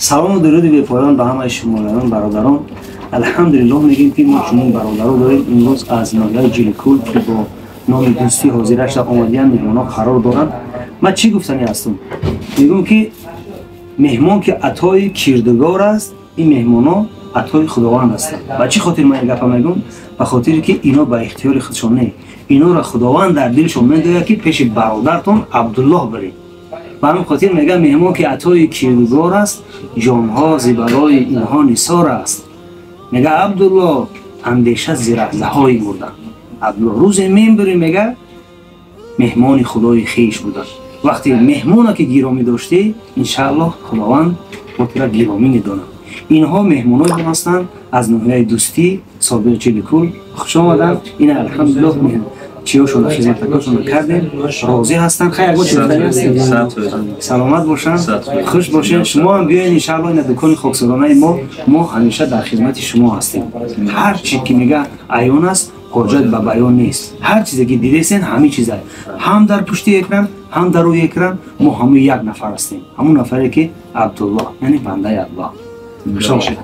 سلام و درود بی پایان به همه شمایان برادران. الحمدلله میگیم که ما چنین برادران داریم. امروز از ناحیه جلیکول که با نام دوستی حاضر شده آمدن مهمان‌ها قرار دارن. من چی گفتنی هستم؟ میگم که مهمان که عطای کردگار است، این مهمان‌ها عطای خداوند هستند. و چی خاطر من گپ میگم؟ به خاطر که اینا به اختیار خودشون نه، اینا را خداوند در دلشون می‌دهد که پیش برادرتون عبدالله برید. به همین خاطر میگم مهمان که عطای کردگار است، جانها زیبرای اینها نثار است. میگه عبدالله اندیشه زیرزه های بردن. عبدالله روز میبری میگه مهمان خدای خیش بودن. وقتی مهمانه که گرامی داشتی انشاءالله خداوند خود را گرامی میدانه. اینها مهمانای هستند از ناحیه دوستی سابق جلیکول. خوش آمدن. این الحمدلله چیاشون خدمتشون کردیم، راضی هستن. خیر باشه، سلامت باشن، خوش باشین. شما هم بیاین ان شاء الله. این دکان خاکسارانه ما همیشه در خدمت شما هستیم. هر چی که میگه عیان است، حاجت به بیان نیست. هر چیزی که دیدین همین چیزا هم در پشت اکران هم در روی اکران ما همون یک نفر هستیم. همون نفری که عبدالله یعنی بنده الله. خوش آمدید.